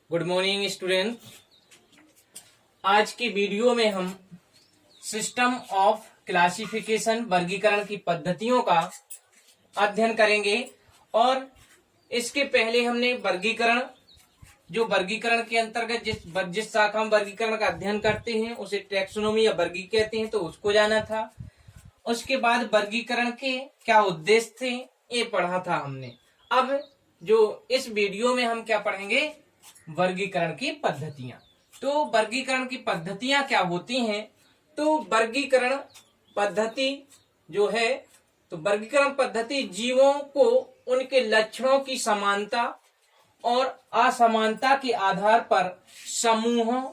Good morning student. आज की video में हम सिस्टम ऑफ क्लासिफिकेशन वर्गीकरण की पद्धतियों का अध्ययन करेंगे। और इसके पहले हमने वर्गीकरण के अंतर्गत जिस शाखा में वर्गीकरण का अध्ययन करते हैं उसे टैक्सोनॉमी या वर्गी कहते हैं, तो उसको जाना था। उसके बाद वर्गीकरण के क्या उद्देश्य थे ये पढ़ा था हमने। अब जो इस वीडियो में हम क्या पढ़ेंगे, वर्गीकरण की पद्धतियां। तो वर्गीकरण की पद्धतियां क्या होती हैं, तो वर्गीकरण पद्धति जो है, तो वर्गीकरण पद्धति जीवों को उनके लक्षणों की समानता और असमानता के आधार पर समूहों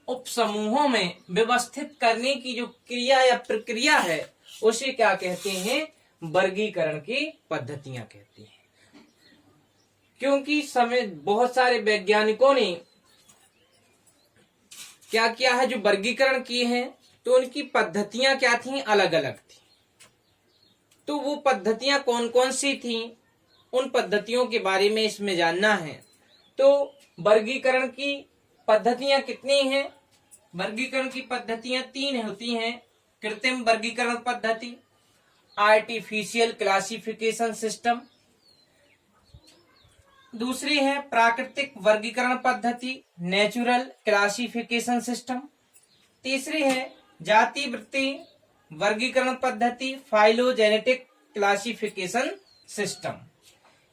उपसमूहों में व्यवस्थित करने की जो क्रिया या प्रक्रिया है उसे क्या कहते हैं, वर्गीकरण की पद्धतियां कहते हैं। क्योंकि समय बहुत सारे वैज्ञानिकों ने क्या किया है, जो वर्गीकरण किए हैं तो उनकी पद्धतियां क्या थी, अलग अलग थी। तो वो पद्धतियां कौन कौन सी थी, उन पद्धतियों के बारे में इसमें जानना है। तो वर्गीकरण की पद्धतियां कितनी हैं? वर्गीकरण की पद्धतियां 3 होती हैं। कृत्रिम वर्गीकरण पद्धति, आर्टिफिशियल क्लासिफिकेशन सिस्टम। दूसरी है प्राकृतिक वर्गीकरण पद्धति, नेचुरल क्लासिफिकेशन सिस्टम। तीसरी है जाति वृत्ति वर्गीकरण पद्धति, फाइलोजेनेटिक क्लासिफिकेशन सिस्टम।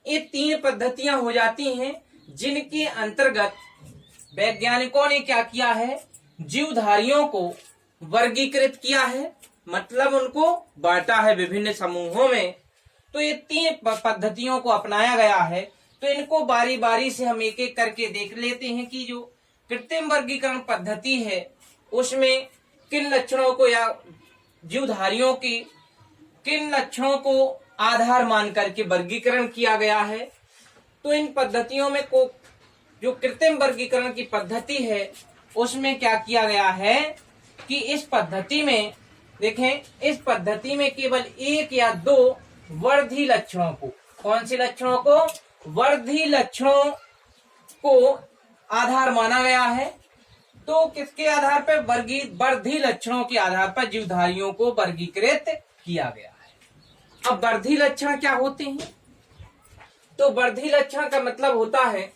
ये 3 पद्धतियां हो जाती हैं जिनके अंतर्गत वैज्ञानिकों ने क्या किया है, जीवधारियों को वर्गीकृत किया है, मतलब उनको बांटा है विभिन्न समूहों में। तो ये 3 पद्धतियों को अपनाया गया है। तो इनको बारी बारी से हम एक एक करके देख लेते हैं कि जो कृत्रिम वर्गीकरण पद्धति है उसमें किन लक्षणों को या जीवधारियों की किन लक्षणों को आधार मान करके वर्गीकरण किया गया है। तो इन पद्धतियों में को जो कृत्रिम वर्गीकरण की पद्धति है उसमें क्या किया गया है कि इस पद्धति में देखें, इस पद्धति में केवल 1 या 2 वर्धी लक्षणों को, कौन से लक्षणों को, वर्धी लक्षणों को आधार माना गया है। तो किसके आधार पर, वर्धी लक्षणों के आधार पर जीवधारियों को वर्गीकृत किया गया है। अब वर्धी लक्षण क्या होते हैं, तो वर्धी लक्षण का मतलब होता है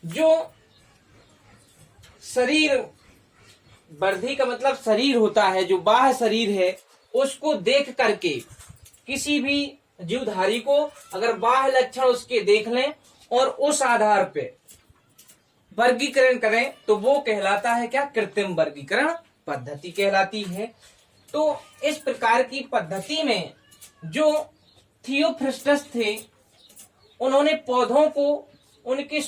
जो शरीर, वर्धी का मतलब शरीर होता है, जो बाह्य शरीर है उसको देख करके किसी भी जीवधारी को अगर बाह्य लक्षण उसके देख लें और उस आधार पे वर्गीकरण करें तो वो कहलाता है क्या, कृत्रिम वर्गीकरण पद्धति कहलाती है। तो इस प्रकार की पद्धति में जो थियोफ्रिस्टस थे उन्होंने पौधों को उनका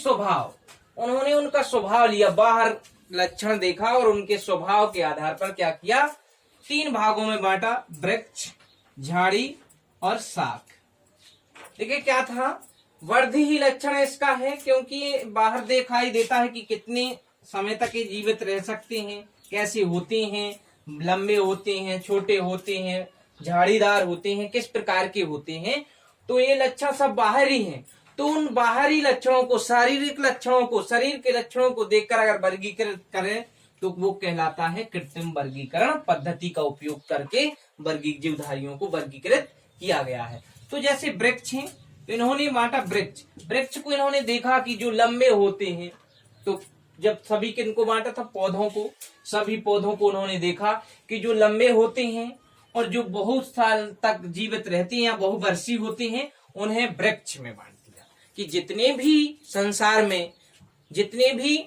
स्वभाव लिया, बाहर लक्षण देखा और उनके स्वभाव के आधार पर क्या किया, 3 भागों में बांटा, वृक्ष, झाड़ी और शाख। देखिए क्या था, वर्धी ही लक्षण इसका है क्योंकि बाहर दिखाई देता है कि कितने समय तक ये जीवित रह सकते हैं, कैसे होते हैं, लंबे होते हैं, छोटे होते हैं, झाड़ीदार होते हैं, किस प्रकार के होते हैं। तो ये लक्षण सब बाहरी हैं। तो उन बाहरी लक्षणों को, शारीरिक लक्षणों को, शरीर के लक्षणों को देखकर अगर वर्गीकृत करें तो वो कहलाता है कृत्रिम वर्गीकरण पद्धति का उपयोग करके जीवधारियों को वर्गीकृत किया गया है। तो जैसे वृक्ष हैं तो इन्होंने बांटा, वृक्ष को इन्होंने देखा कि जो लंबे होते हैं। तो जब सभी किनको बांटा था, पौधों को, सभी पौधों को उन्होंने देखा कि जो लंबे होते हैं और जो बहुत साल तक जीवित रहते हैं या बहुवर्षीय होते हैं उन्हें वृक्ष में बांट दिया कि जितने भी संसार में जितने भी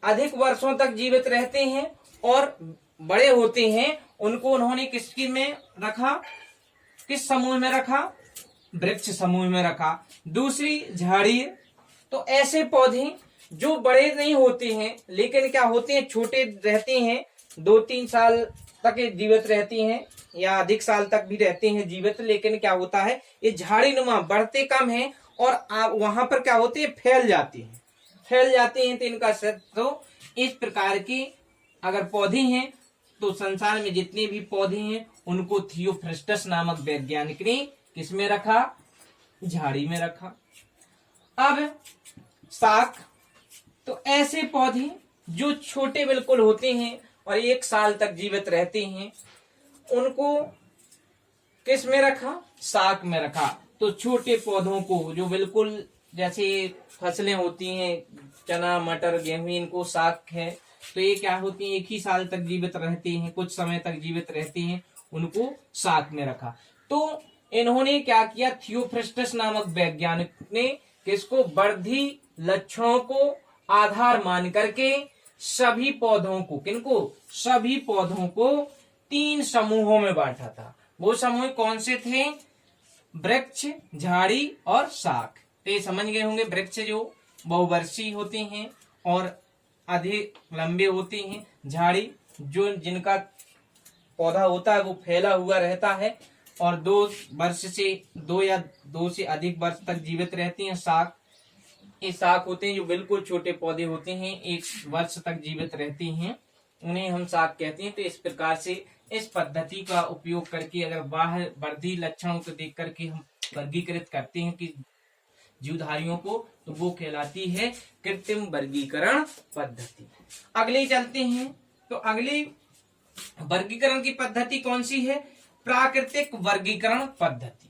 अधिक वर्षों तक जीवित रहते हैं और बड़े होते हैं उनको उन्होंने किसकी में रखा, किस समूह में रखा, वृक्ष समूह में रखा। दूसरी झाड़ी, तो ऐसे पौधे जो बड़े नहीं होते हैं लेकिन क्या होते हैं, छोटे रहते हैं, 2-3 साल तक जीवित रहती हैं या अधिक साल तक भी रहते हैं जीवित, लेकिन क्या होता है ये झाड़ी नुमा बढ़ते कम है और वहां पर क्या होते हैं, फैल जाते हैं। तो इनका तो इस प्रकार की अगर पौधे हैं तो संसार में जितने भी पौधे हैं उनको थियोफ्रिस्टस नामक वैज्ञानिक ने किसमें रखा, झाड़ी में रखा। अब शाख, ऐसे पौधे जो छोटे बिल्कुल होते हैं और 1 साल तक जीवित रहते हैं, उनको किस में रखा? साक में रखा। तो छोटे पौधों को जो बिल्कुल जैसे फसलें होती हैं, चना, मटर, गेहूं, इनको साक है, तो ये क्या होती है? 1 ही साल तक जीवित रहते हैं, कुछ समय तक जीवित रहते हैं, उनको साक में रखा। तो इन्होंने क्या किया? थियोफ्रास्टस नामक वैज्ञानिक ने किसको? वर्धी लक्षणों को आधार मान करके सभी पौधों को, किनको? सभी पौधों को 3 समूहों में बांटा था। वो समूह कौन से थे? वृक्ष, झाड़ी और शाख। तो ये समझ गए होंगे, वृक्ष जो बहुवर्षीय होते हैं और अधिक लंबे होते हैं, झाड़ी जो जिनका पौधा होता है वो फैला हुआ रहता है और 2 या 2 से अधिक वर्ष तक जीवित रहते हैं, शाख। ये शाख होते हैं जो बिल्कुल छोटे पौधे होते हैं, 1 वर्ष तक जीवित रहते हैं, उन्हें हम शाख कहते हैं। तो इस प्रकार से इस पद्धति का उपयोग करके अगर बाहर वर्धी लक्षणों को देख करके हम वर्गीकृत करते हैं कि जीवधारियों को, तो वो कहलाती है कृत्रिम वर्गीकरण पद्धति। अगले चलते हैं, तो अगली वर्गीकरण की पद्धति कौन सी है? प्राकृतिक वर्गीकरण पद्धति।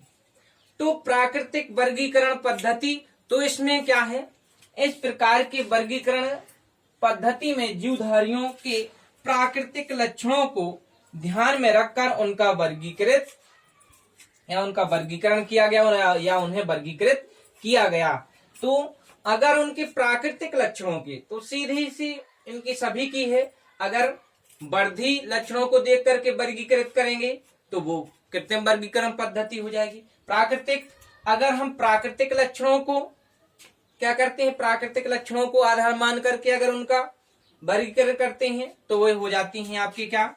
तो प्राकृतिक वर्गीकरण पद्धति, तो इसमें क्या है? इस प्रकार के वर्गीकरण पद्धति में जीवधारियों के प्राकृतिक लक्षणों को ध्यान में रखकर उनका वर्गीकरण किया गया या उन्हें वर्गीकृत किया गया। तो अगर उनके प्राकृतिक लक्षणों के, तो सीधी सी इनकी सभी की है, अगर वर्धी लक्षणों को देख करके वर्गीकृत करेंगे तो वो कृत्रिम वर्गीकरण पद्धति हो जाएगी। प्राकृतिक, अगर हम प्राकृतिक लक्षणों को क्या करते हैं? प्राकृतिक लक्षणों को आधार मान करके अगर उनका वर्गीकरण करते हैं तो वो हो जाती हैं आपकी क्या?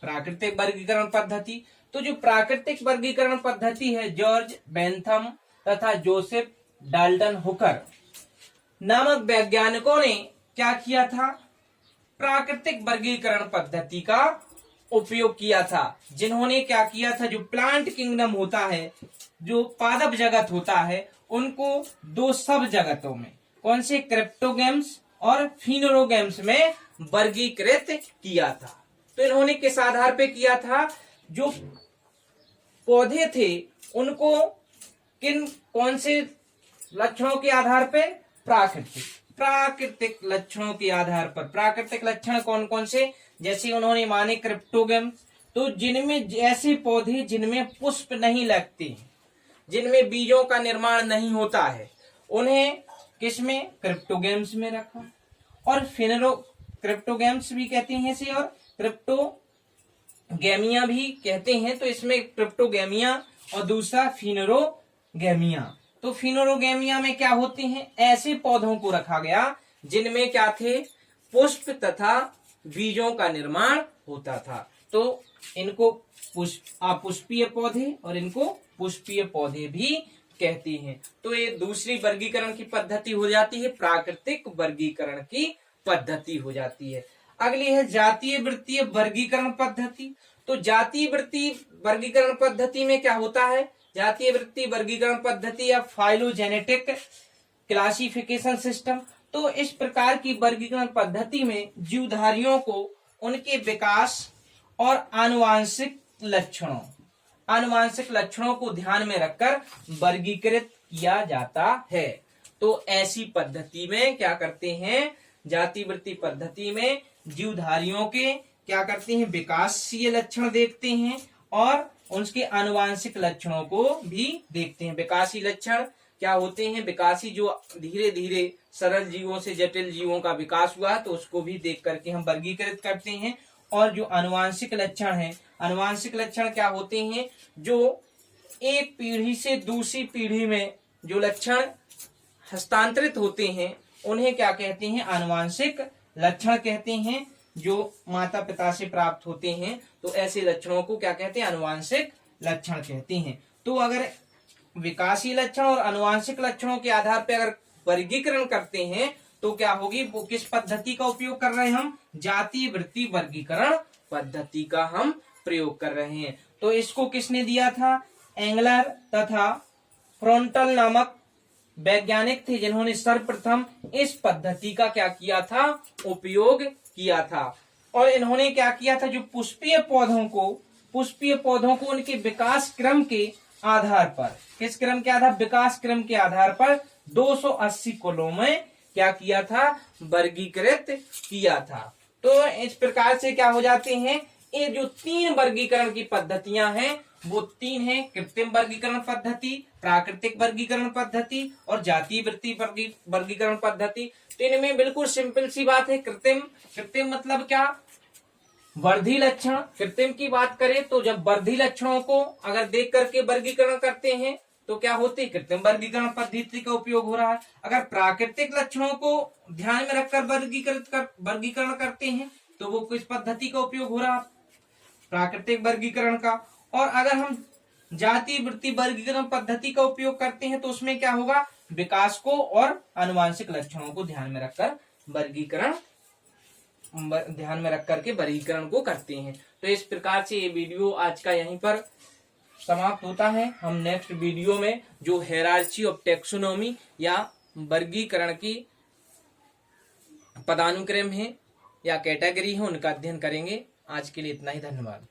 प्राकृतिक वर्गीकरण पद्धति। तो जो प्राकृतिक वर्गीकरण पद्धति है, जॉर्ज बेंथम तथा जोसेफ डाल्टन हुकर नामक वैज्ञानिकों ने क्या किया था? प्राकृतिक वर्गीकरण पद्धति का उपयोग किया था। जिन्होंने क्या किया था? जो प्लांट किंगडम होता है, जो पादप जगत होता है, उनको 2 सब जगतों में, कौन से? क्रिप्टोगेम्स और फिनोरोगेम्स में वर्गीकृत किया था। तो इन्होंने किस आधार पे किया था? जो पौधे थे उनको कौन से लक्षणों के आधार पे? प्राकृतिक लक्षणों के आधार पर। प्राकृतिक लक्षण कौन कौन से? जैसे उन्होंने माने क्रिप्टोगेम, तो जिनमें ऐसे पौधे जिनमें पुष्प नहीं लगते, जिनमें बीजों का निर्माण नहीं होता है, उन्हें किसमें? क्रिप्टोगेम्स में रखा। और क्रिप्टोगेम्स भी कहते हैं इसे, और क्रिप्टोगेमिया भी कहते हैं। तो इसमें क्रिप्टोगेमिया और दूसरा फिनोरोगेमिया। तो फिनोरोगेमिया में क्या होते हैं? ऐसे पौधों को रखा गया जिनमें क्या थे? पुष्प तथा बीजों का निर्माण होता था। तो इनको अपुष्पीय पौधे और इनको पुष्पीय पौधे भी कहते हैं। तो ये दूसरी वर्गीकरण की पद्धति हो जाती है, प्राकृतिक वर्गीकरण की पद्धति हो जाती है। अगली है जातीय वृत्तीय वर्गीकरण पद्धति। तो जातीय वृत्तीय वर्गीकरण पद्धति में क्या होता है? जातीय वृत्तीय वर्गीकरण पद्धति या फाइलोजेनेटिक क्लासिफिकेशन सिस्टम। तो इस प्रकार की वर्गीकरण पद्धति में जीवधारियों को उनके विकास और आनुवांशिक लक्षणों को ध्यान में रखकर वर्गीकृत किया जाता है। तो ऐसी पद्धति में क्या करते हैं? जाति वृत्ति पद्धति में जीवधारियों के क्या करते हैं? विकासीय लक्षण देखते हैं और उसके आनुवांशिक लक्षणों को भी देखते हैं। विकासी लक्षण क्या होते हैं? विकासी जो धीरे धीरे सरल जीवों से जटिल जीवों का विकास हुआ, तो उसको भी देख करके हम वर्गीकृत करते हैं। और जो आनुवांशिक लक्षण है, आनुवांशिक लक्षण क्या होते हैं? जो एक पीढ़ी से दूसरी पीढ़ी में जो लक्षण हस्तांतरित होते हैं, उन्हें क्या कहते हैं? आनुवांशिक लक्षण कहते हैं। जो माता पिता से प्राप्त होते हैं, तो ऐसे लक्षणों को क्या कहते हैं? आनुवांशिक लक्षण कहते हैं। तो अगर विकासीय लक्षण और आनुवांशिक लक्षणों के आधार पर अगर वर्गीकरण करते हैं तो क्या होगी? वो किस पद्धति का उपयोग कर रहे हैं हम? जातीय वृत्ति वर्गीकरण पद्धति का हम प्रयोग कर रहे हैं। तो इसको किसने दिया था? एंगलर तथा फ्रोंटल नामक वैज्ञानिक थे जिन्होंने सर्वप्रथम इस पद्धति का क्या किया था, उपयोग किया था। और इन्होंने क्या किया था, जो पुष्पीय पौधों को उनके विकास क्रम के आधार पर, किस क्रम के आधार, विकास क्रम के आधार पर 280 कुलों में क्या किया था, वर्गीकृत किया था। तो इस प्रकार से क्या हो जाते हैं, ये जो 3 वर्गीकरण की पद्धतियां हैं वो 3 हैं, कृत्रिम वर्गीकरण पद्धति, प्राकृतिक वर्गीकरण पद्धति और जातीय वृत्ति वर्गीकरण पद्धति। तो इनमें बिल्कुल सिंपल सी बात है, कृत्रिम मतलब क्या, वर्धी लक्षण। कृत्रिम की बात करें तो जब वर्धी लक्षणों को अगर देख करके वर्गीकरण करते हैं तो क्या होते, कृत्रिम वर्गीकरण पद्धति का उपयोग हो रहा है। अगर प्राकृतिक लक्षणों को ध्यान में रखकर वर्गीकरण करते हैं तो वो किस पद्धति का उपयोग हो रहा है, प्राकृतिक वर्गीकरण का। और अगर हम जातीय वृत्ति वर्गीकरण पद्धति का उपयोग करते हैं तो उसमें क्या होगा, विकास को और आनुवांशिक लक्षणों को ध्यान में रखकर वर्गीकरण को करते हैं। तो इस प्रकार से ये वीडियो आज का यहीं पर समाप्त होता है। हम नेक्स्ट वीडियो में जो हायरार्की ऑफ टैक्सोनॉमी या वर्गीकरण की पदानुक्रम है या कैटेगरी है उनका अध्ययन करेंगे। आज के लिए इतना ही, धन्यवाद।